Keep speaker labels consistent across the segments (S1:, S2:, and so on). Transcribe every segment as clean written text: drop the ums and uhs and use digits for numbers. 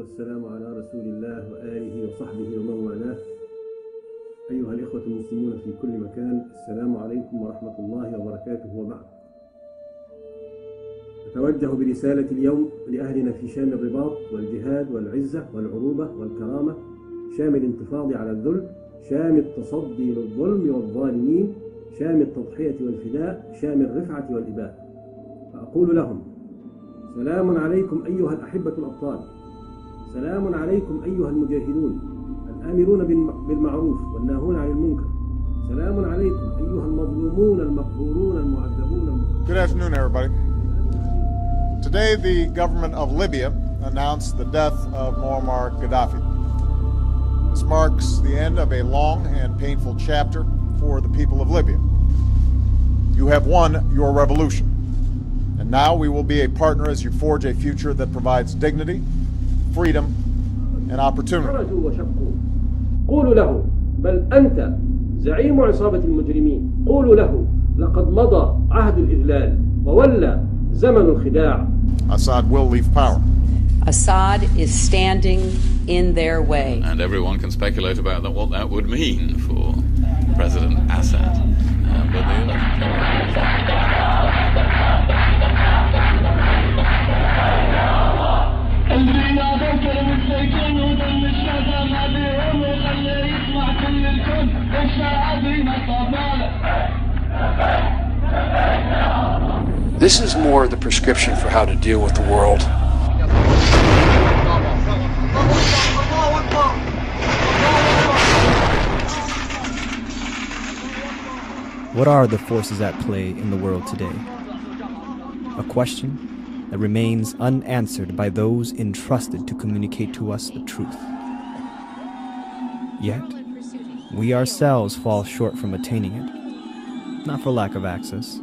S1: والسلام على رسول الله وآله وصحبه ومن والاه. أيها الإخوة المسلمون في كل مكان، السلام عليكم ورحمة الله وبركاته. وبعد، أتوجه برسالة اليوم لأهلنا في شام الرباط والجهاد والعزة والعروبة والكرامة، شام الانتفاض على الذل، شام التصدي للظلم والظالمين، شام التضحية والفداء، شام الرفعة والإباء. فأقول لهم: سلام عليكم أيها الأحبة الأبطال، سلام عليكم أيها المجاهدون الآمرون بالمعروف والناهون عن المنكر، سلام عليكم أيها المظلومون المقهورون المعذبون.
S2: Good afternoon, everybody. Today, the government of Libya announced the death of Muammar Gaddafi. This marks the end of a long and painful chapter for the people of Libya. You have won your revolution, and now we will be a partner as you forge a future that provides dignity, freedom, and opportunity.
S1: خرجوا وشقوا. قولوا له: بل أنت زعيم عصابة المجرمين. قولوا له: لقد مضى عهد الإذلال وولى زمن الخداع.
S2: Assad will leave power.
S3: Assad is standing in their way.
S4: And everyone can speculate about what that would mean for President Assad. But
S5: This is more the prescription for how to deal with the world.
S6: What are the forces at play in the world today? A question that remains unanswered by those entrusted to communicate to us the truth. Yet, we ourselves fall short from attaining it, not for lack of access,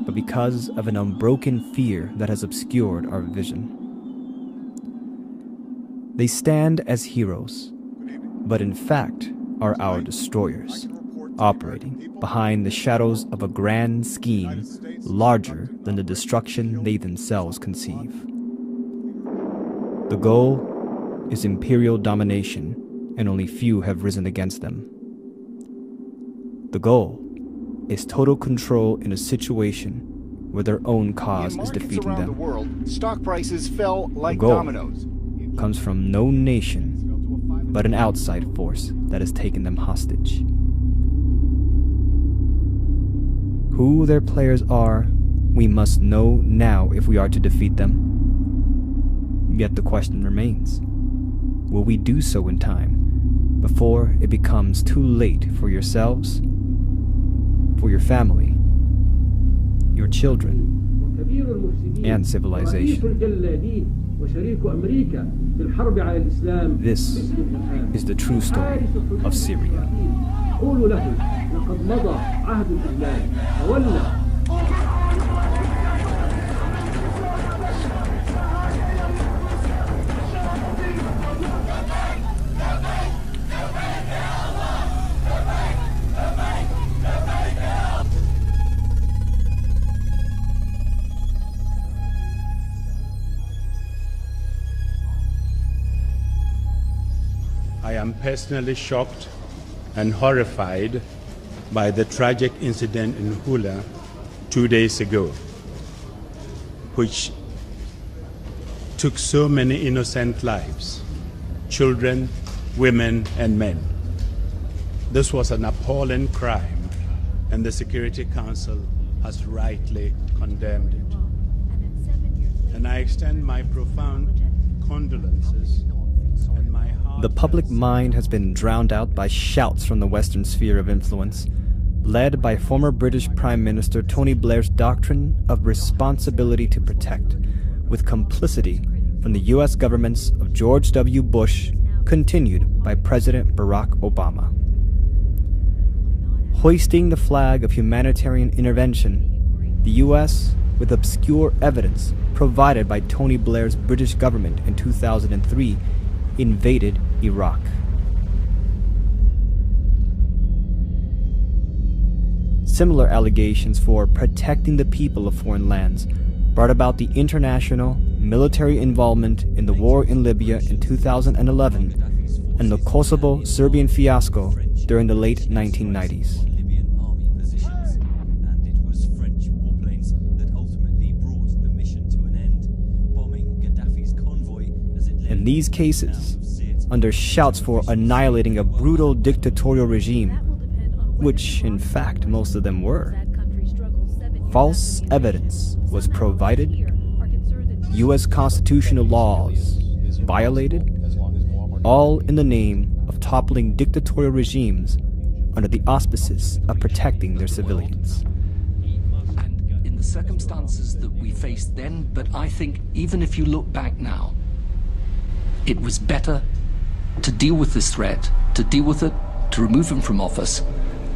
S6: but because of an unbroken fear that has obscured our vision. They stand as heroes, but in fact are our destroyers, operating behind the shadows of a grand scheme larger than the destruction they themselves conceive. The goal is imperial domination, and only few have risen against them. The goal is total control in a situation where their own cause is defeating them.
S5: The world, stock prices fell like
S6: the goal
S5: dominoes.
S6: Comes from no nation, but an outside force that has taken them hostage. Who their players are, we must know now if we are to defeat them. Yet the question remains: will we do so in time, before it becomes too late for yourselves, for your family, your children, and civilization? This is the true story of Syria.
S7: I am personally shocked and horrified by the tragic incident in Hula 2 days ago, which took so many innocent lives, children, women, and men. This was an appalling crime, and the Security Council has rightly condemned it. And I extend my profound condolences.
S6: The public mind has been drowned out by shouts from the Western sphere of influence, led by former British Prime Minister Tony Blair's doctrine of responsibility to protect, with complicity from the U.S. governments of George W. Bush, continued by President Barack Obama. Hoisting the flag of humanitarian intervention, the U.S., with obscure evidence provided by Tony Blair's British government in 2003, invaded Iraq. Similar allegations for protecting the people of foreign lands brought about the international military involvement in the war in Libya in 2011 and the Kosovo-Serbian fiasco during the late 1990s. In these cases, under shouts for annihilating a brutal dictatorial regime, which in fact most of them were, false evidence was provided, U.S. constitutional laws violated, all in the name of toppling dictatorial regimes under the auspices of protecting their civilians.
S8: And in the circumstances that we faced then, but I think even if you look back now, it was better to deal with this threat, to deal with it, to remove him from office,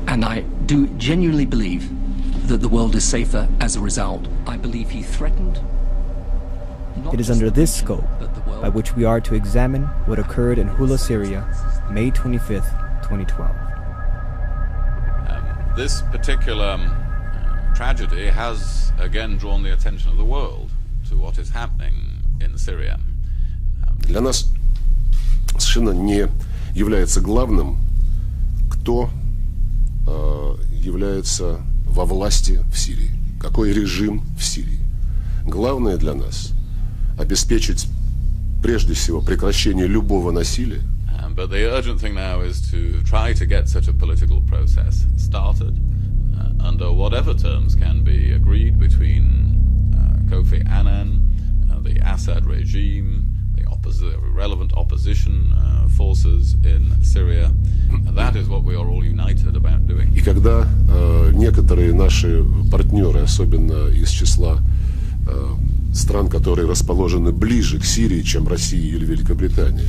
S8: and I do genuinely believe that the world is safer as a result. I believe he threatened.
S6: It is under this scope by which we are to examine what occurred in Hula, Syria, May 25th, 2012.
S4: This particular tragedy has again drawn the attention of the world to what is happening in Syria.
S9: Для нас совершенно не является главным, кто является во власти в Сирии, какой режим в Сирии. Главное для нас обеспечить прежде всего прекращение любого насилия.
S4: But the urgent thing now is to try to get such a political process started under whatever terms can be agreed between Kofi Annan, the Assad regime, the relevant opposition forces in Syria. That is what we are all united about doing.
S9: И когда некоторые наши партнеры, особенно из числа стран, которые расположены ближе к Сирии, чем Россия или Великобритания,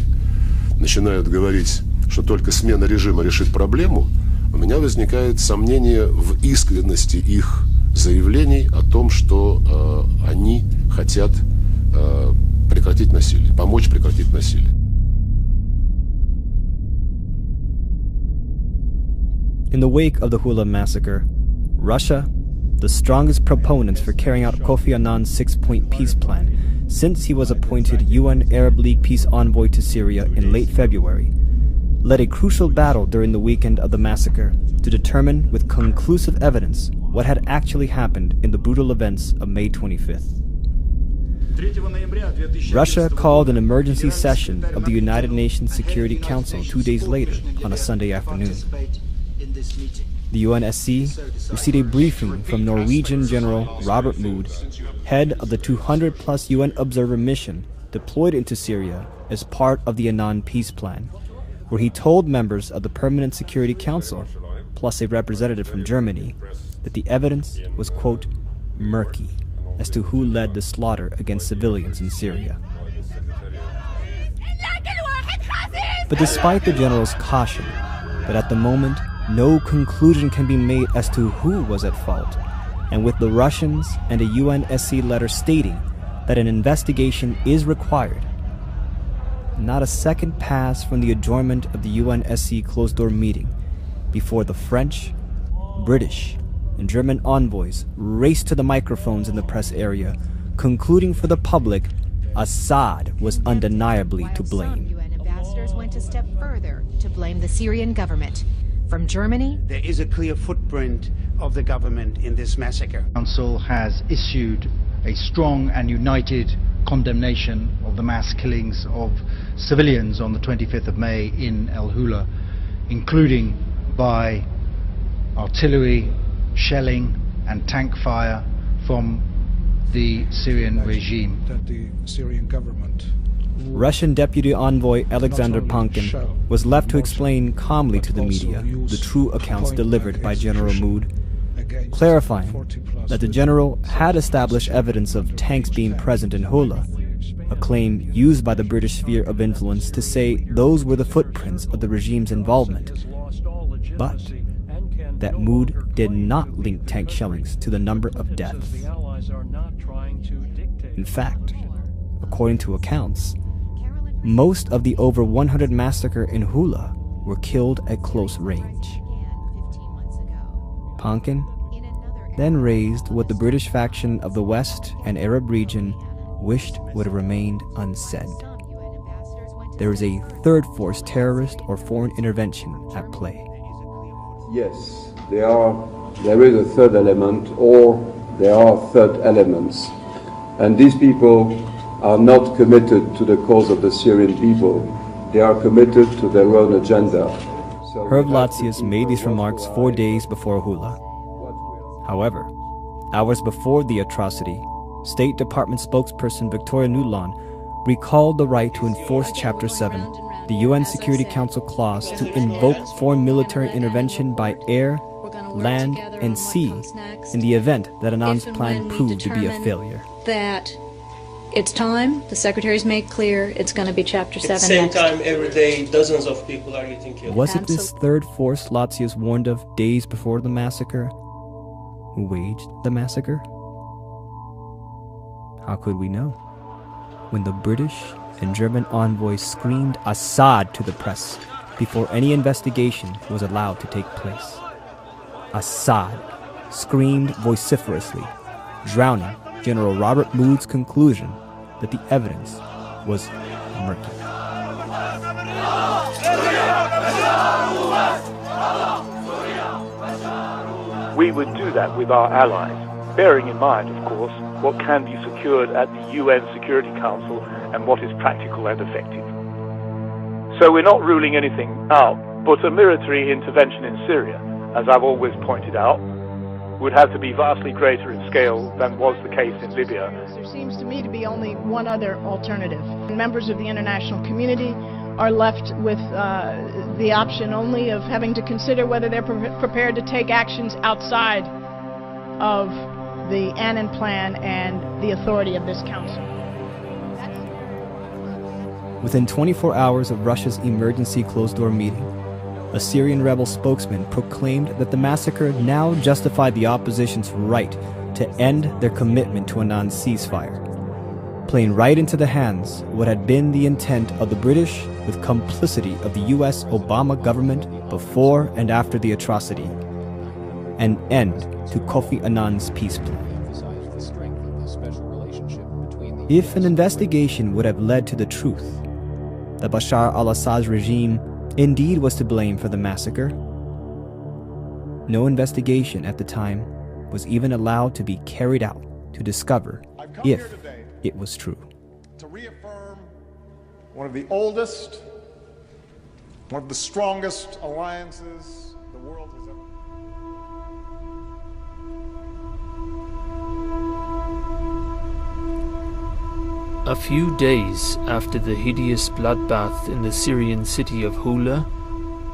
S9: начинают говорить, что только смена режима решит проблему, у меня возникает сомнение в искренности их заявлений о том, что они хотят прекратить насилие, помочь прекратить насилие.
S6: In the wake of the Hula massacre, Russia, the strongest proponents for carrying out Kofi Annan's six-point peace plan since he was appointed UN Arab League peace envoy to Syria in late February, led a crucial battle during the weekend of the massacre to determine with conclusive evidence what had actually happened in the brutal events of May 25th. Russia called an emergency session of the United Nations Security Council 2 days later on a Sunday afternoon. The UNSC received a briefing from Norwegian General Robert Mood, head of the 200-plus UN observer mission deployed into Syria as part of the Annan peace plan, where he told members of the Permanent Security Council, plus a representative from Germany, that the evidence was, quote, murky as to who led the slaughter against civilians in Syria. But despite the general's caution that at the moment no conclusion can be made as to who was at fault, and with the Russians and a UNSC letter stating that an investigation is required, not a second passed from the adjournment of the UNSC closed-door meeting before the French, British, and German envoys raced to the microphones in the press area, concluding for the public Assad was undeniably to blame.
S10: UN ambassadors went a step further to blame the Syrian government. From Germany,
S11: there is a clear footprint of the government in this massacre.
S12: The Council has issued a strong and united condemnation of the mass killings of civilians on the 25th of May in El Hula, including by artillery, shelling and tank fire from the Syrian regime.
S13: That the Syrian government,
S6: Russian Deputy Envoy Alexander Pankin was left to explain calmly to the media the true accounts delivered by General Mood, clarifying that the general had established evidence of tanks being present in Hula, a claim used by the British sphere of influence to say those were the footprints of the regime's involvement, but that Mood did not link tank shellings to the number of deaths. In fact, according to accounts, most of the over 100 massacres in Hula were killed at close range. Pankin then raised what the British faction of the West and Arab region wished would have remained unsaid. There is a third force terrorist or foreign intervention at play.
S14: Yes, there is a third element, or there are third elements. And these people are not committed to the cause of the Syrian people. They are committed to their own agenda.
S6: Herb Latsius made these remarks 4 days before Hula. However, hours before the atrocity, State Department spokesperson Victoria Nuland recalled the right to enforce Chapter 7, the UN Security Council clause to invoke foreign military intervention by air, land, and sea in the event that Annan's plan proved to be a failure.
S15: That it's time, the Secretary's made clear, it's going to be Chapter 7
S16: At the same
S15: next.
S16: time, every day, dozens of people are getting killed.
S6: Was it this third force Latsius warned of days before the massacre who waged the massacre? How could we know? When the British and German envoys screamed Assad to the press before any investigation was allowed to take place. Assad screamed vociferously, drowning General Robert Mood's conclusion that the evidence was murky.
S17: We would do that with our allies, bearing in mind, of course, what can be secured at the UN Security Council and what is practical and effective. So we're not ruling anything out, but a military intervention in Syria, as I've always pointed out, would have to be vastly greater in scale than was the case in Libya.
S18: There seems to me to be only one other alternative. Members of the international community are left with the option only of having to consider whether they're prepared to take actions outside of the Annan Plan and the authority of this council.
S6: Within 24 hours of Russia's emergency closed-door meeting, a Syrian rebel spokesman proclaimed that the massacre now justified the opposition's right to end their commitment to Annan's ceasefire, playing right into the hands of what had been the intent of the British with complicity of the U.S. Obama government before and after the atrocity, an end to Kofi Annan's peace plan. If an investigation would have led to the truth that Bashar al-Assad's regime indeed was to blame for the massacre, no investigation at the time was even allowed to be carried out to discover if it was true.
S2: To reaffirm one of the oldest, one of the strongest alliances the world has ever.
S19: A few days after the hideous bloodbath in the Syrian city of Hula,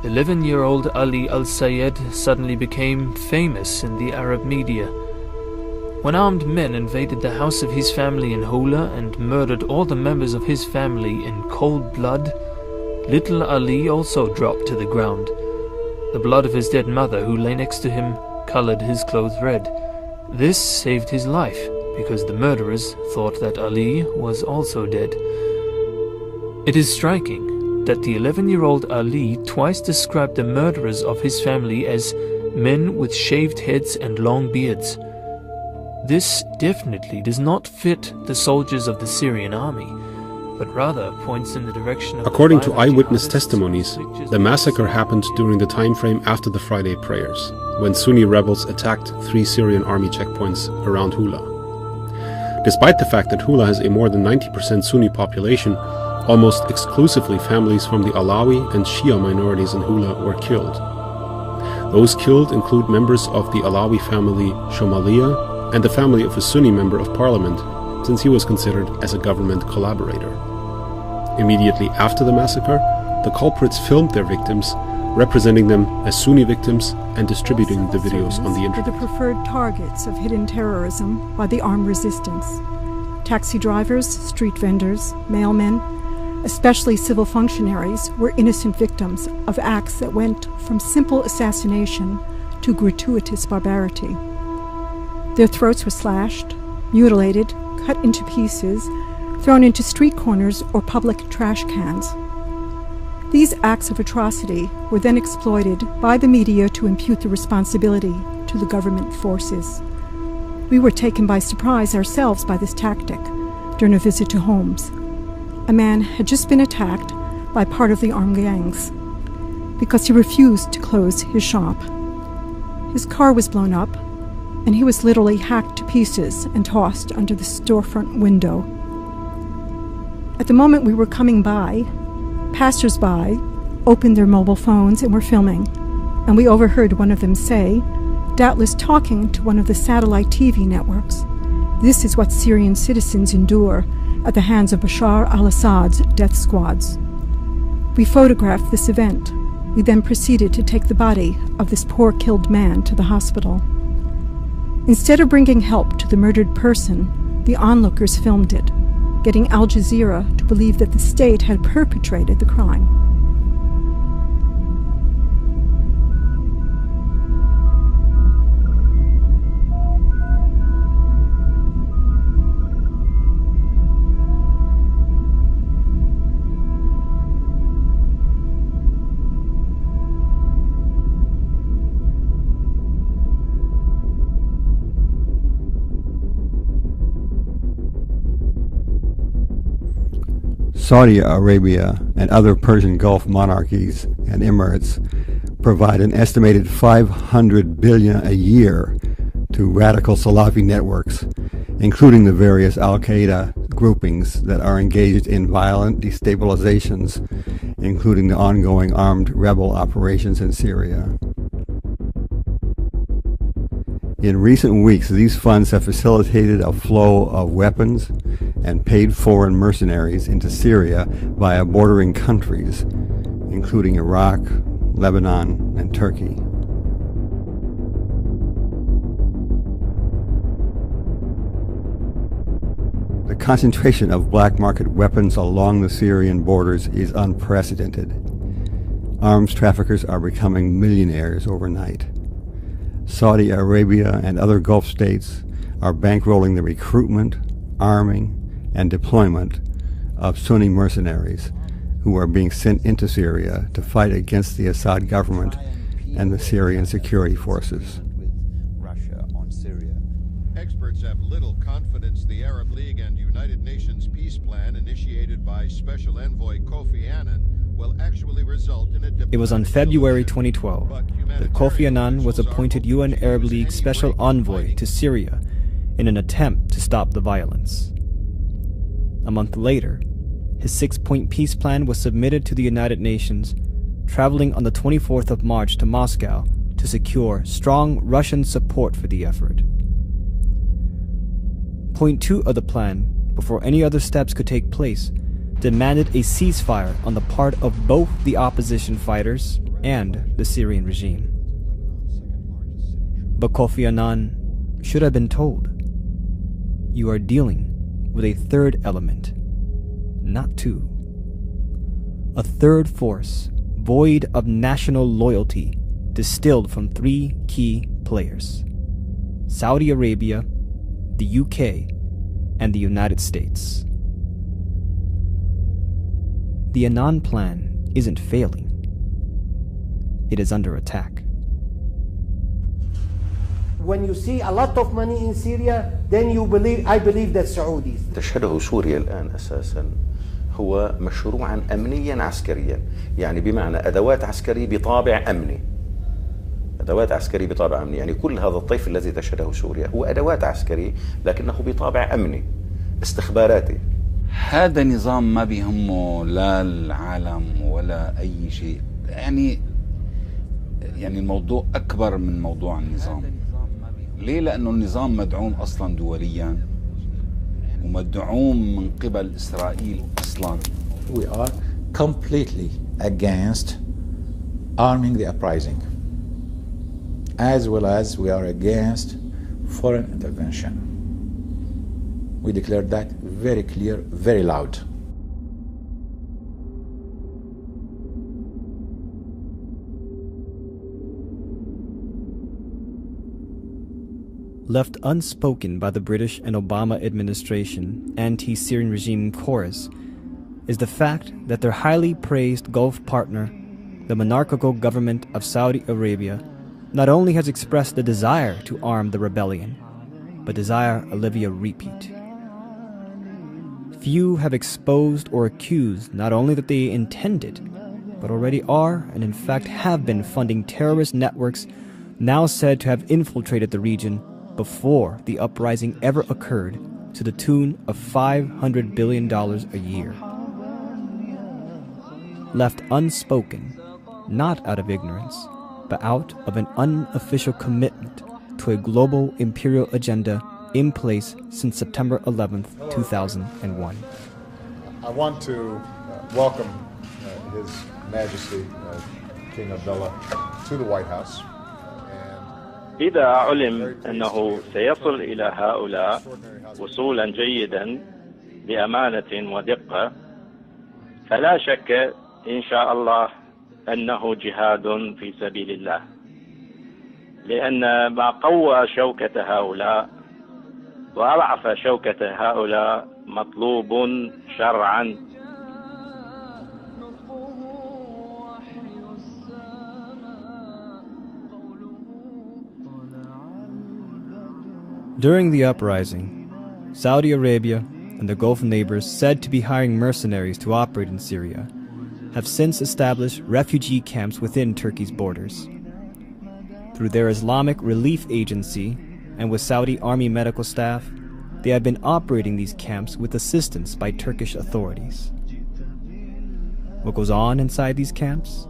S19: 11-year-old Ali al-Sayed suddenly became famous in the Arab media. When armed men invaded the house of his family in Hula and murdered all the members of his family in cold blood, little Ali also dropped to the ground. The blood of his dead mother, who lay next to him, colored his clothes red. This saved his life, because the murderers thought that Ali was also dead. It is striking that the 11-year-old Ali twice described the murderers of his family as men with shaved heads and long beards. This definitely does not fit the soldiers of the Syrian army, but rather points in the direction of...
S20: According to eyewitness testimonies, the massacre happened during the time frame after the Friday prayers, when Sunni rebels attacked 3 Syrian army checkpoints around Hula. Despite the fact that Hula has a more than 90% Sunni population, almost exclusively families from the Alawi and Shia minorities in Hula were killed. Those killed include members of the Alawi family Shomalia and the family of a Sunni member of parliament, since he was considered as a government collaborator. Immediately after the massacre, the culprits filmed their victims, representing them as Sunni victims and distributing the videos on the internet.
S21: Are the preferred targets of hidden terrorism by the armed resistance. Taxi drivers, street vendors, mailmen, especially civil functionaries, were innocent victims of acts that went from simple assassination to gratuitous barbarity. Their throats were slashed, mutilated, cut into pieces, thrown into street corners or public trash cans. These acts of atrocity were then exploited by the media to impute the responsibility to the government forces. We were taken by surprise ourselves by this tactic, during a visit to Homs. A man had just been attacked by part of the armed gangs because he refused to close his shop. His car was blown up, and he was literally hacked to pieces and tossed under the storefront window. At the moment we were coming by, passers-by opened their mobile phones and were filming, and we overheard one of them say, doubtless talking to one of the satellite TV networks, "This is what Syrian citizens endure at the hands of Bashar al-Assad's death squads." We photographed this event. We then proceeded to take the body of this poor killed man to the hospital. Instead of bringing help to the murdered person, the onlookers filmed it, getting Al Jazeera to believe that the state had perpetrated the crime.
S1: Saudi Arabia and other Persian Gulf monarchies and emirates provide an estimated $500 billion a year to radical Salafi networks, including the various al-Qaeda groupings that are engaged in violent destabilizations, including the ongoing armed rebel operations in Syria. In recent weeks, these funds have facilitated a flow of weapons and paid foreign mercenaries into Syria via bordering countries, including Iraq, Lebanon, and Turkey. The concentration of black market weapons along the Syrian borders is unprecedented. Arms traffickers are becoming millionaires overnight. Saudi Arabia and other Gulf states are bankrolling the recruitment, arming, and deployment of Sunni mercenaries who are being sent into Syria to fight against the Assad government and the Syrian security forces.
S22: Experts have little confidence the Arab League and United Nations peace plan initiated by Special Envoy Kofi Annan will actually result in a
S6: It was on February 2012 that Kofi Annan was appointed UN Arab League Special Envoy to Syria in an attempt to stop the violence. A month later, his 6-point peace plan was submitted to the United Nations, traveling on the 24th of March to Moscow to secure strong Russian support for the effort. Point 2 of the plan, before any other steps could take place, demanded a ceasefire on the part of both the opposition fighters and the Syrian regime. But Kofi Annan should have been told, you are dealing with a third element, not two. A third force, void of national loyalty, distilled from 3 key players: Saudi Arabia, the UK, and the United States. The Annan plan isn't failing. It is under attack.
S23: When you see a lot of money in Syria, then I believe that Saudis.
S24: تشهده سوريا الآن أساسا هو مشروعا أمنيا عسكريا، يعني بمعنى أدوات عسكرية بطابع أمني. أدوات عسكرية بطابع أمني، يعني كل هذا الطيف الذي تشهده سوريا هو أدوات عسكرية لكنه بطابع أمني استخباراتي.
S25: هذا نظام ما بيهمه لا العالم ولا أي شيء، يعني الموضوع أكبر من موضوع النظام. ليه؟ لأنه النظام مدعوم أصلا دوليا ومدعوم من قبل إسرائيل أصلا.
S26: We are completely against arming the uprising, as well as we are against foreign intervention. We declare that very clear, very loud.
S6: Left unspoken by the British and Obama administration anti-Syrian regime chorus is the fact that their highly praised Gulf partner, the monarchical government of Saudi Arabia, not only has expressed the desire to arm the rebellion, but desire a Libya repeat. few have exposed or accused not only that they intended, but already are and in fact have been funding terrorist networks now said to have infiltrated the region before the uprising ever occurred, to the tune of $500 billion a year. Left unspoken, not out of ignorance, but out of an unofficial commitment to a global imperial agenda in place since September 11th, 2001.
S2: I want to welcome His Majesty King Abdullah to the White House.
S3: إذا علم أنه سيصل إلى هؤلاء وصولا جيدا بأمانة ودقة، فلا شك إن شاء الله أنه جهاد في سبيل الله، لأن ما قوى شوكة هؤلاء وأضعف شوكة هؤلاء مطلوب شرعا.
S6: During the uprising, Saudi Arabia and the Gulf neighbors said to be hiring mercenaries to operate in Syria have since established refugee camps within Turkey's borders. Through their Islamic Relief Agency and with Saudi Army medical staff, they have been operating these camps with assistance by Turkish authorities. What goes on inside these camps?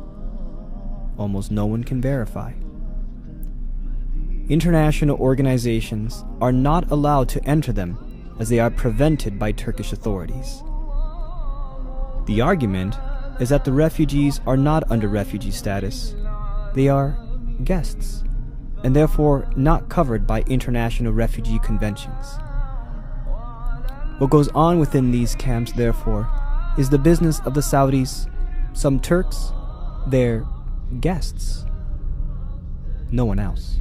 S6: Almost no one can verify. International organizations are not allowed to enter them as they are prevented by Turkish authorities. The argument is that the refugees are not under refugee status. They are guests, and therefore not covered by international refugee conventions. What goes on within these camps, therefore, is the business of the Saudis, some Turks, their guests. No one else.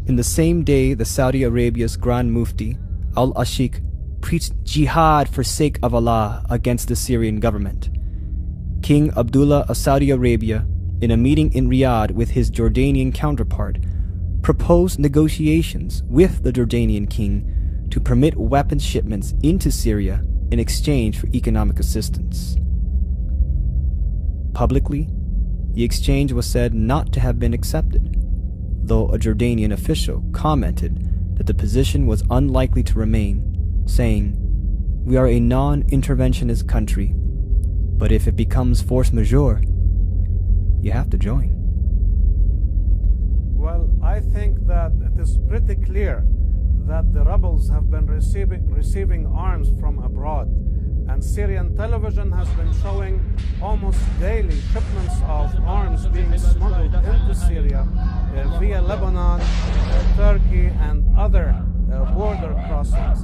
S6: In the same day, the Saudi Arabia's Grand Mufti, Al-Ashik, preached jihad for sake of Allah against the Syrian government. King Abdullah of Saudi Arabia, in a meeting in Riyadh with his Jordanian counterpart, proposed negotiations with the Jordanian king to permit weapons shipments into Syria in exchange for economic assistance. Publicly, the exchange was said not to have been accepted, though a Jordanian official commented that the position was unlikely to remain, saying, "We are a non-interventionist country, but if it becomes force majeure, you have to join."
S4: Well, I think that it is pretty clear that the rebels have been receiving arms from abroad, and Syrian television has been showing almost daily shipments of arms being smuggled into Syria via Lebanon, Turkey, and other border crossings.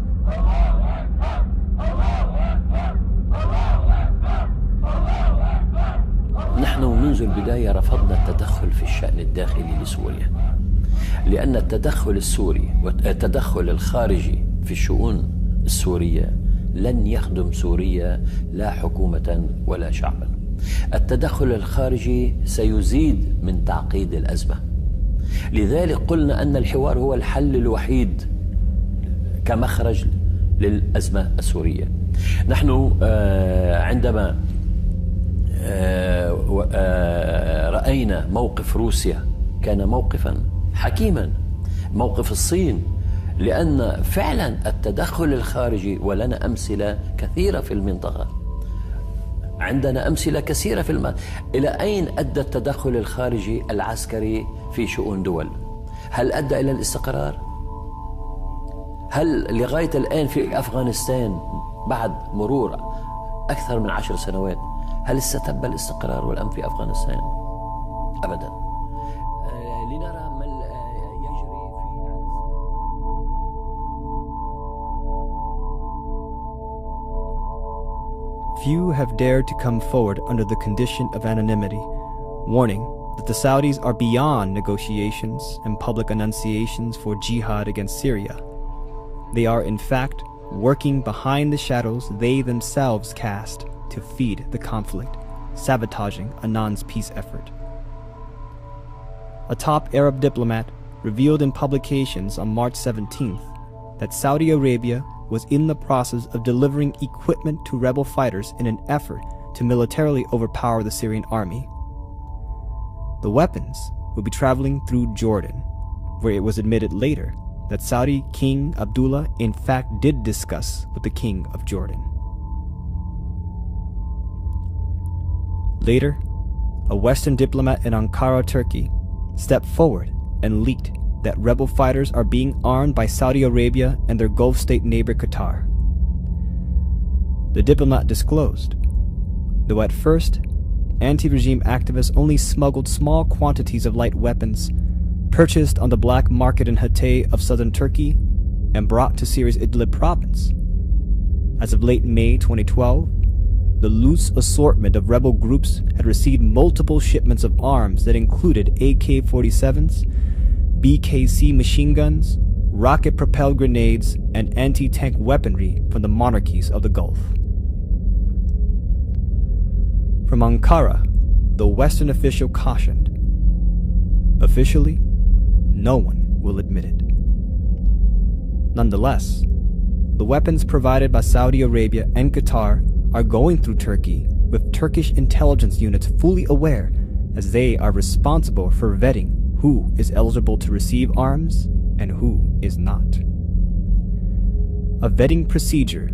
S5: نحن منذ البداية رفضنا التدخل في الشأن الداخلي لسوريا، لأن التدخل السوري والتدخل الخارجي في الشؤون السورية لن يخدم سوريا لا حكومة ولا شعبا. التدخل الخارجي سيزيد من تعقيد الأزمة، لذلك قلنا أن الحوار هو الحل الوحيد كمخرج للأزمة السورية. نحن عندما رأينا موقف روسيا كان موقفا حكيما، موقف الصين، لأن فعلا التدخل الخارجي، ولنا أمثلة كثيرة في المنطقة، عندنا أمثلة كثيرة في المنطقة. إلى أين أدى التدخل الخارجي العسكري في شؤون دول؟ هل أدى إلى الاستقرار؟ هل لغاية الآن في أفغانستان بعد مرور أكثر من 10 سنوات هل استتب الاستقرار والأمن في أفغانستان؟ أبدا. لنرى ما يجري
S6: في Few have dared to come forward under the condition of anonymity, warning that the Saudis are beyond negotiations and public annunciations for jihad against Syria. They are in fact working behind the shadows they themselves cast to feed the conflict, sabotaging Annan's peace effort. A top Arab diplomat revealed in publications on March 17th that Saudi Arabia was in the process of delivering equipment to rebel fighters in an effort to militarily overpower the Syrian army. The weapons would be traveling through Jordan, where it was admitted later that Saudi King Abdullah in fact did discuss with the King of Jordan. Later, a Western diplomat in Ankara, Turkey, stepped forward and leaked that rebel fighters are being armed by Saudi Arabia and their Gulf state neighbor Qatar. The diplomat disclosed, though at first, anti-regime activists only smuggled small quantities of light weapons purchased on the black market in Hatay of southern Turkey and brought to Syria's Idlib province. As of late May 2012, the loose assortment of rebel groups had received multiple shipments of arms that included AK-47s, BKC machine guns, rocket-propelled grenades, and anti-tank weaponry from the monarchies of the Gulf. From Ankara, the Western official cautioned, officially, no one will admit it. Nonetheless, the weapons provided by Saudi Arabia and Qatar are going through Turkey with Turkish intelligence units fully aware, as they are responsible for vetting who is eligible to receive arms and who is not. A vetting procedure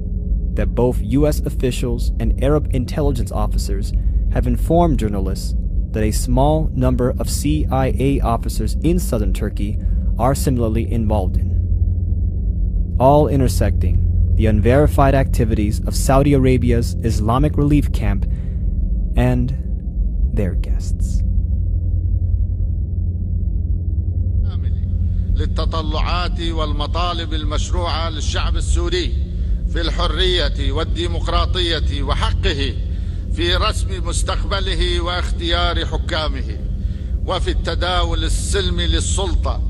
S6: that both U.S. officials and Arab intelligence officers have informed journalists that a small number of CIA officers in southern Turkey are similarly involved in, all intersecting the unverified activities of Saudi Arabia's Islamic Relief Camp and their guests.
S22: للتطلعات والمطالب المشروعة للشعب السوري في الحرية والديمقراطية وحقه في رسم مستقبله واختيار حكامه وفي التداول السلمي للسلطة،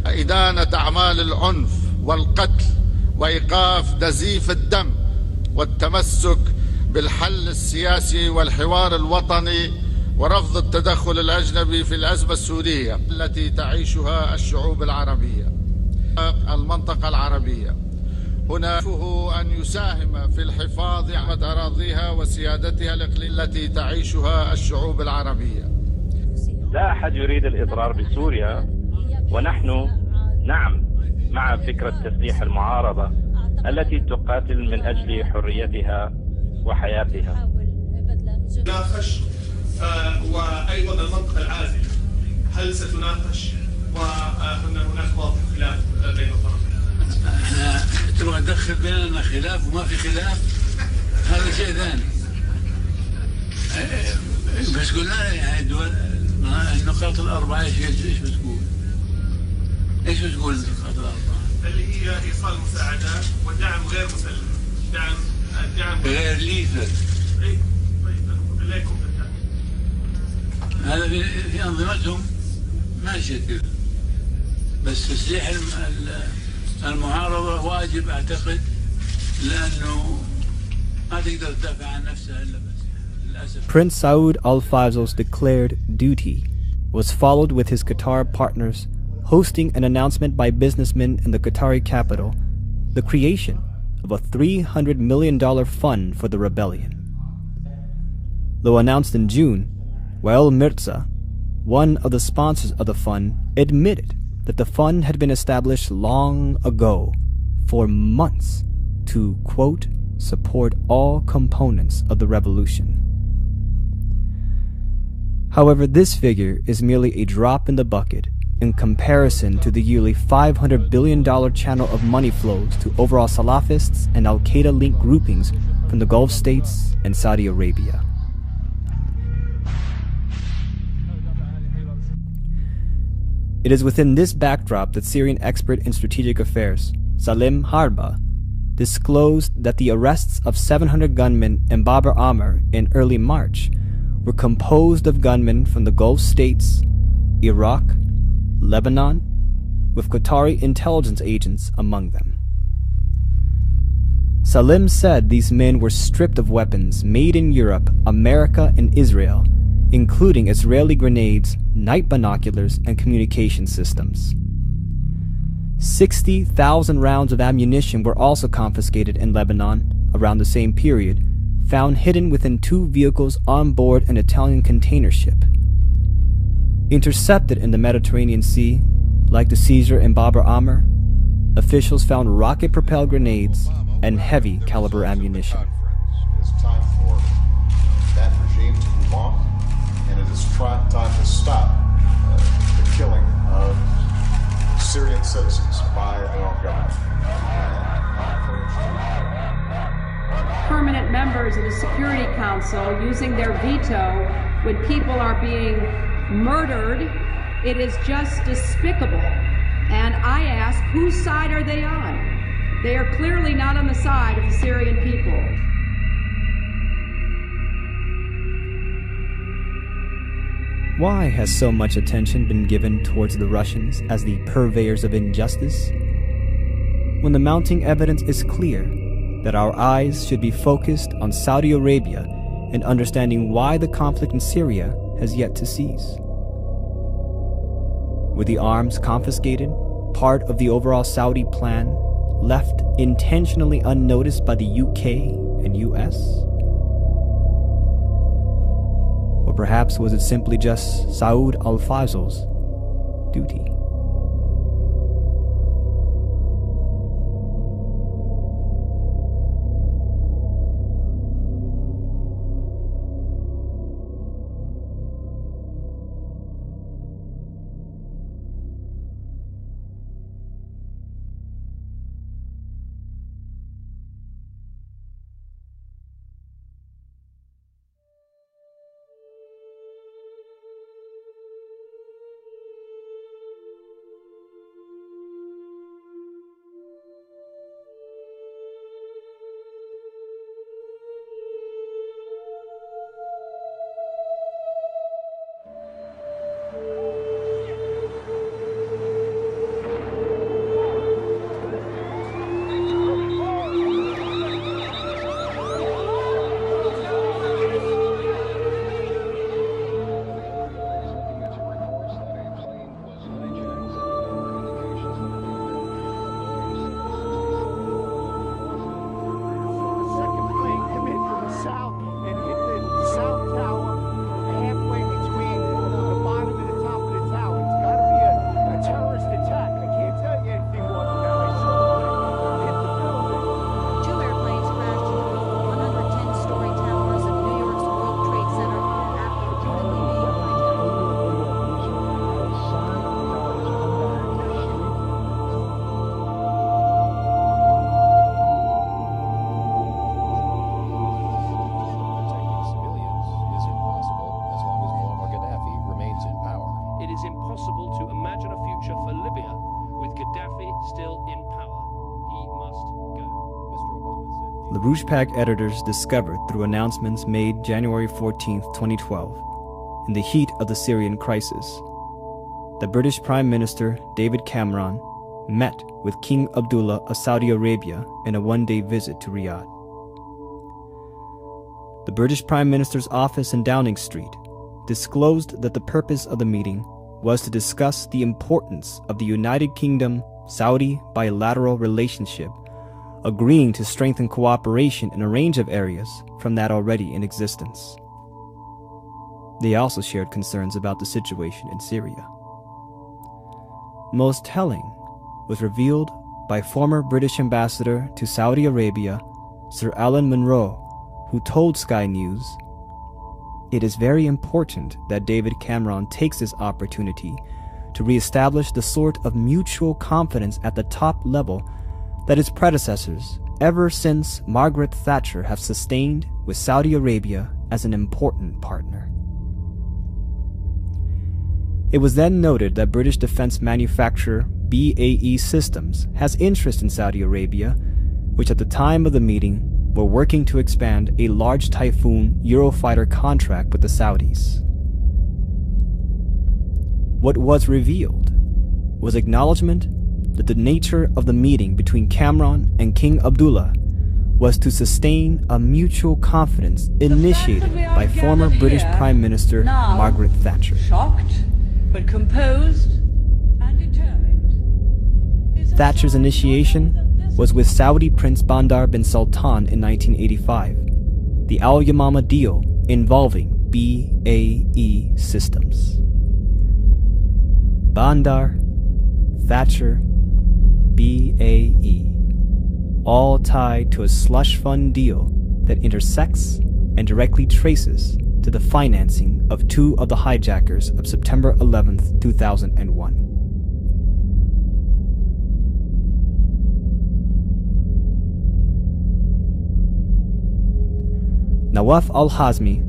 S22: إدانة أعمال العنف والقتل وإيقاف نزيف الدم والتمسك بالحل السياسي والحوار الوطني ورفض التدخل الأجنبي في الأزمة السورية التي تعيشها الشعوب العربية المنطقة العربية. هناك أن يساهم في الحفاظ على أراضيها وسيادتها التي تعيشها الشعوب العربية.
S3: لا أحد يريد الإضرار بسوريا، ونحن نعم مع فكرة تسليح المعارضة التي تقاتل من أجل حريتها وحياتها.
S16: تناقش وأيضا المنطقة العازلة هل ستناقش وأن هناك موضع خلاف بين الطرفين؟
S7: احنا تبغى تدخل بيننا خلاف وما في خلاف، هذا شيء ثاني. بس قلنا يعني الدول النقاط الأربعة ايش بتقول؟ ايش بتقول النقاط الأربعة؟
S16: اللي هي إيصال مساعدات والدعم غير مسلم، الدعم
S7: غير ليثل.
S16: اي طيب لا يكون بالتالي.
S7: هذا في أنظمتهم ماشي كذا، بس تسليح المعارضة واجب أعتقد، لأنه ما تقدر تدافع عن نفسها إلا بس للأسف.
S6: Prince Saud Al Faisal's declared duty was followed with his Qatar partners hosting an announcement by businessmen in the Qatari capital, the creation of a $300 million fund for the rebellion. Though announced in June, Wael Mirza, one of the sponsors of the fund, admitted that the fund had been established long ago, for months, to, quote, support all components of the revolution. However, this figure is merely a drop in the bucket in comparison to the yearly $500 billion channel of money flows to overall Salafists and Al-Qaeda-linked groupings from the Gulf states and Saudi Arabia. It is within this backdrop that Syrian expert in strategic affairs, Salim Harba, disclosed that the arrests of 700 gunmen in Bab al-Amr in early March were composed of gunmen from the Gulf states, Iraq, Lebanon, with Qatari intelligence agents among them. Salim said these men were stripped of weapons made in Europe, America, and Israel, including Israeli grenades, night binoculars, and communication systems. 60,000 rounds of ammunition were also confiscated in Lebanon around the same period, found hidden within 2 vehicles on board an Italian container ship. Intercepted in the Mediterranean Sea, like the seizure in Bab el-Amr, officials found rocket-propelled grenades and heavy-caliber ammunition.
S2: It's time for that regime to move on, and it is time to stop the killing of Syrian citizens by their own government.
S8: Permanent members of the Security Council using their veto when people are being murdered, it is just despicable. And I ask, whose side are they on? They are clearly not on the side of the Syrian people.
S6: Why has so much attention been given towards the Russians as the purveyors of injustice, when the mounting evidence is clear that our eyes should be focused on Saudi Arabia and understanding why the conflict in Syria has yet to cease? Were the arms confiscated part of the overall Saudi plan, left intentionally unnoticed by the UK and US? Or perhaps was it simply just Saud al-Fazl's duty? Rouge-Pack editors discovered through announcements made January 14, 2012, in the heat of the Syrian crisis, the British Prime Minister David Cameron met with King Abdullah of Saudi Arabia in a one-day visit to Riyadh. The British Prime Minister's office in Downing Street disclosed that the purpose of the meeting was to discuss the importance of the United Kingdom-Saudi bilateral relationship, agreeing to strengthen cooperation in a range of areas from that already in existence. They also shared concerns about the situation in Syria. Most telling was revealed by former British ambassador to Saudi Arabia, Sir Alan Munro, who told Sky News, "It is very important that David Cameron takes this opportunity to re-establish the sort of mutual confidence at the top level that his predecessors, ever since Margaret Thatcher, have sustained with Saudi Arabia as an important partner." It was then noted that British defense manufacturer BAE Systems has interest in Saudi Arabia, which at the time of the meeting were working to expand a large Typhoon Eurofighter contract with the Saudis. What was revealed was acknowledgement that the nature of the meeting between Cameron and King Abdullah was to sustain a mutual confidence initiated by former British Prime Minister Margaret Thatcher.
S8: Shocked, but composed and determined, is
S6: Thatcher's initiation was with Saudi Prince Bandar bin Sultan in 1985, the Al Yamama deal involving BAE Systems. Bandar, Thatcher, BAE, all tied to a slush fund deal that intersects and directly traces to the financing of two of the hijackers of September 11, 2001. Nawaf al-Hazmi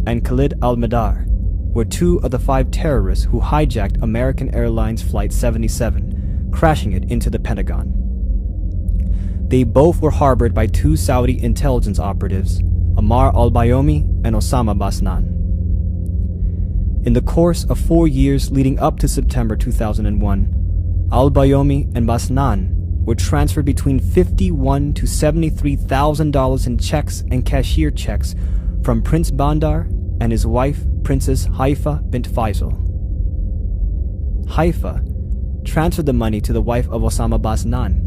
S6: and Khalid al-Madar were two of the 5 terrorists who hijacked American Airlines Flight 77, crashing it into the Pentagon. They both were harbored by 2 Saudi intelligence operatives, Ammar al-Bayoumi and Osama Basnan. In the course of 4 years leading up to September 2001, al-Bayoumi and Basnan were transferred between $51,000 to $73,000 in checks and cashier checks from Prince Bandar and his wife, Princess Haifa bint Faisal. Haifa transferred the money to the wife of Osama Basnan,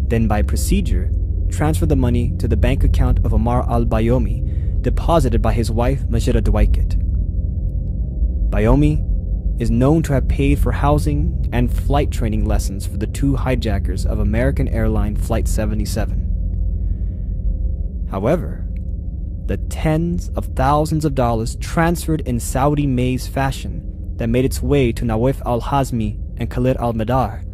S6: then by procedure transferred the money to the bank account of Ammar al-Bayoumi, deposited by his wife Majida Dwight. Bayoumi is known to have paid for housing and flight training lessons for the 2 hijackers of American Airlines Flight 77. However, the tens of thousands of dollars transferred in Saudi maze fashion that made its way to Nawaf al-Hazmi and Khalid al-Madar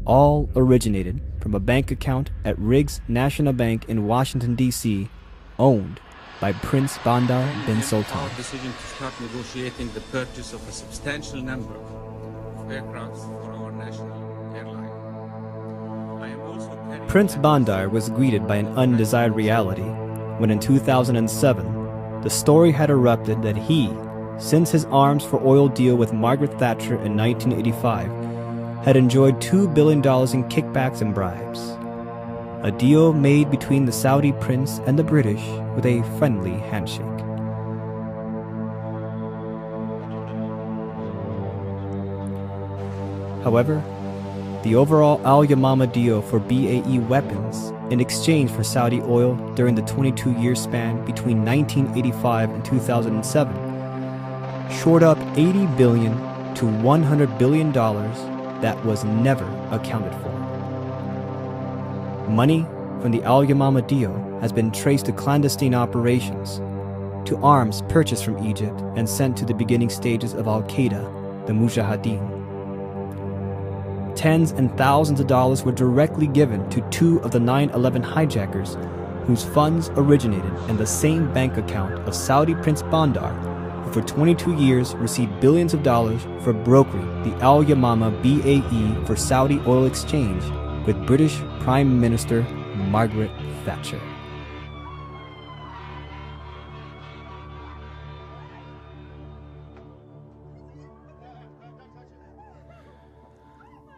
S6: all originated from a bank account at Riggs National Bank in Washington, D.C., owned by Prince Bandar bin Sultan.
S9: Our decision to start negotiating the purchase of a substantial number of aircraft for our national airline. I am also
S6: Prince Bandar was greeted by an undesired reality when in 2007, the story had erupted that he, since his arms for oil deal with Margaret Thatcher in 1985, had enjoyed $2 billion in kickbacks and bribes. A deal made between the Saudi prince and the British with a friendly handshake. However, the overall Al Yamama deal for BAE weapons in exchange for Saudi oil during the 22-year span between 1985 and 2007 shored up $80 billion to $100 billion that was never accounted for. Money from the Al Yamama deal has been traced to clandestine operations, to arms purchased from Egypt and sent to the beginning stages of Al-Qaeda, the Mujahideen. Tens and thousands of dollars were directly given to 2 of the 9/11 hijackers, whose funds originated in the same bank account of Saudi Prince Bandar, who for 22 years received billions of dollars for brokering the Al Yamama BAE for Saudi oil exchange with British Prime Minister Margaret Thatcher.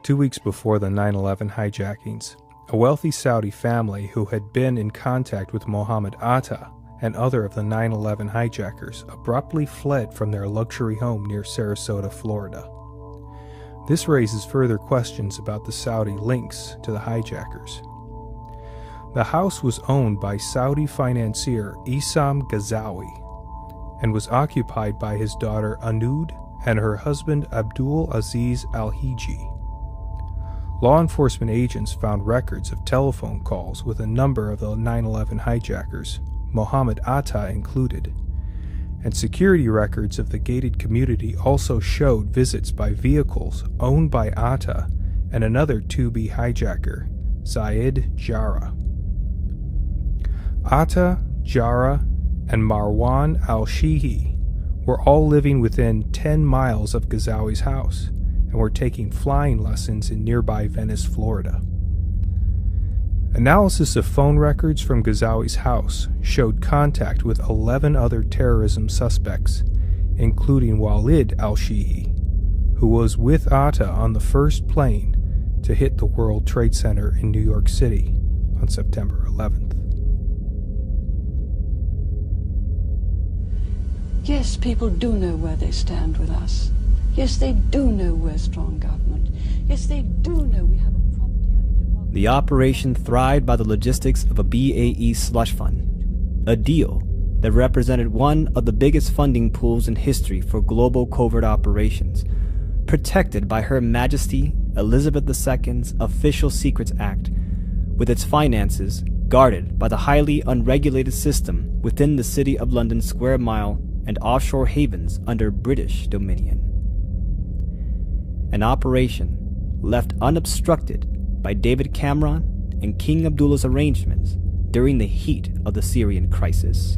S10: Two weeks before the 9/11 hijackings, a wealthy Saudi family who had been in contact with Mohammed Atta and other of the 9/11 hijackers abruptly fled from their luxury home near Sarasota, Florida. This raises further questions about the Saudi links to the hijackers. The house was owned by Saudi financier Issam Ghazawi and was occupied by his daughter Anud and her husband Abdul Aziz Al-Hiji. Law enforcement agents found records of telephone calls with a number of the 9/11 hijackers, Mohammed Atta included, and security records of the gated community also showed visits by vehicles owned by Atta and another 2B hijacker, Zayed Jarrah. Atta, Jarrah, and Marwan al-Shihi were all living within 10 miles of Ghazawi's house and were taking flying lessons in nearby Venice, Florida. Analysis of phone records from Ghazawi's house showed contact with 11 other terrorism suspects, including Walid al-Shihi, who was with Atta on the first plane to hit the World Trade Center in New York City on September 11th.
S11: Yes, people do know where they stand with us. Yes, they do know we're strong government. Yes, they do know we have a problem.
S6: The operation thrived by the logistics of a BAE slush fund, a deal that represented one of the biggest funding pools in history for global covert operations, protected by Her Majesty Elizabeth II's Official Secrets Act, with its finances guarded by the highly unregulated system within the City of London square mile and offshore havens under British dominion. An operation left unobstructed by David Cameron and King Abdullah's arrangements during the heat of the Syrian crisis.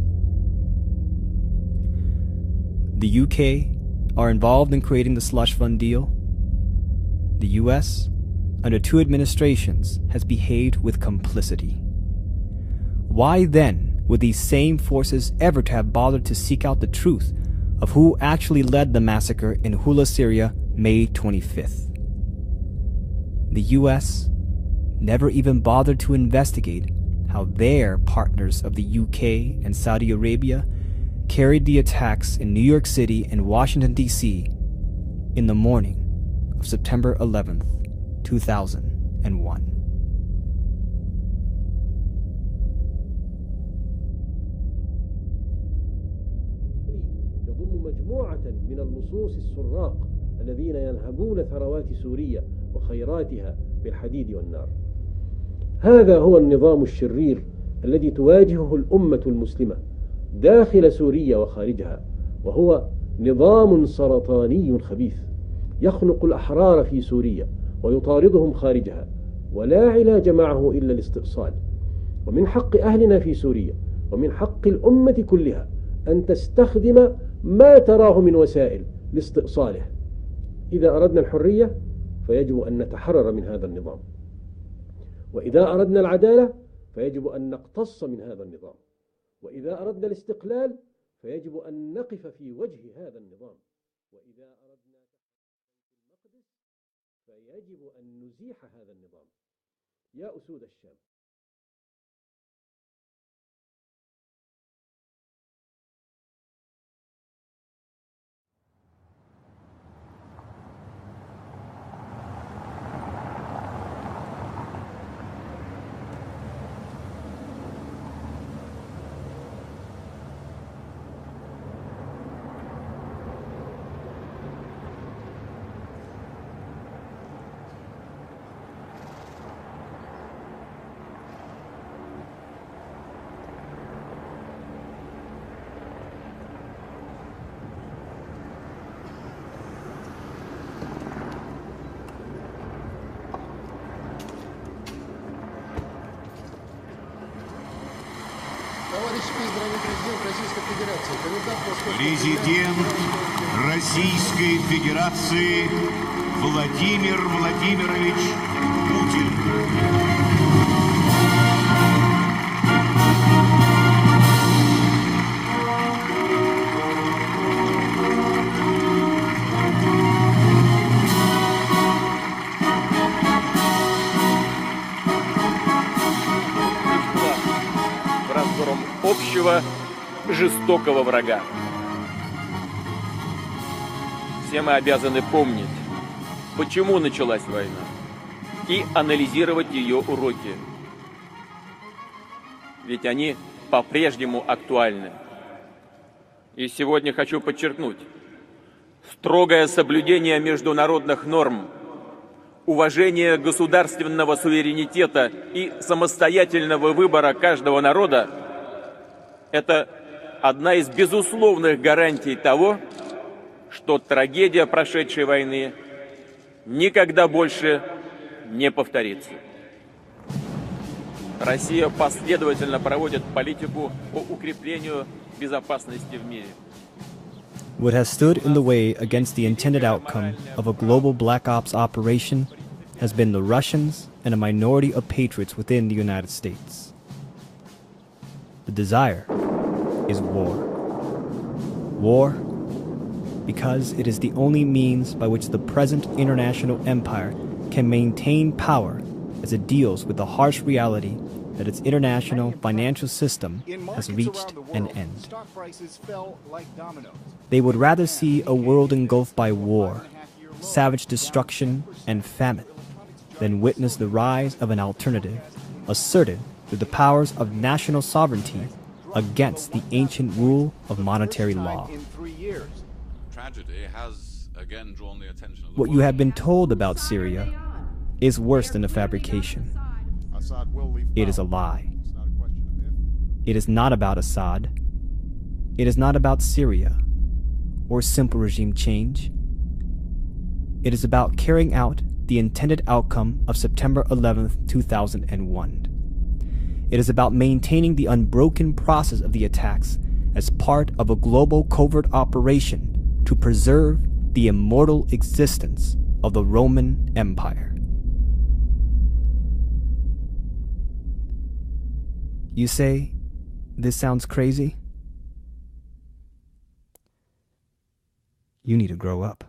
S6: The UK are involved in creating the slush fund deal. The US, under 2 administrations, has behaved with complicity. Why then would these same forces ever to have bothered to seek out the truth of who actually led the massacre in Hula, Syria, May 25th? The US never even bothered to investigate how their partners of the UK and Saudi Arabia carried the attacks in New York City and Washington, D.C. in the morning of September 11th, 2001.
S12: يضم مجموعة من اللصوص السراق الذين ينهبون ثروات سوريا وخيراتها بالحديد والنار. هذا هو النظام الشرير الذي تواجهه الأمة المسلمة داخل سوريا وخارجها، وهو نظام سرطاني خبيث يخنق الأحرار في سوريا ويطاردهم خارجها، ولا علاج معه إلا الاستئصال. ومن حق أهلنا في سوريا ومن حق الأمة كلها أن تستخدم ما تراه من وسائل لاستئصاله. إذا أردنا الحرية فيجب أن نتحرر من هذا النظام، وإذا أردنا العدالة فيجب أن نقتص من هذا النظام، وإذا أردنا الاستقلال فيجب أن نقف في وجه هذا النظام، وإذا أردنا المقدس فيجب أن نزيح هذا النظام. يا أسود الشام.
S13: Президент Российской Федерации Владимир Владимирович Путин.
S14: Общего жестокого врага. Все мы обязаны помнить, почему началась война, и анализировать ее уроки. Ведь они по-прежнему актуальны. И сегодня хочу подчеркнуть: строгое соблюдение международных норм, уважение государственного суверенитета и самостоятельного выбора каждого народа – это одна из безусловных гарантий того, что трагедия прошедшей войны никогда больше не повторится. Россия последовательно проводит политику по укреплению безопасности в мире.
S6: What has stood in the way against the intended outcome of a global Black Ops operation has been the Russians and a minority of patriots within the United States. The desire is war. War because it is the only means by which the present international empire can maintain power as it deals with the harsh reality that its international financial system has reached an end. They would rather see a world engulfed by war, savage destruction, and famine then witnessed the rise of an alternative, asserted through the powers of national sovereignty against the ancient rule of monetary law.
S15: Tragedy has again drawn the attention of the
S6: What you have been told about Syria is worse than a fabrication. It is a lie. It is not about Assad. It is not about Syria or simple regime change. It is about carrying out the intended outcome of September 11th, 2001. It is about maintaining the unbroken process of the attacks as part of a global covert operation to preserve the immortal existence of the Roman Empire. You say, this sounds crazy? You need to grow up.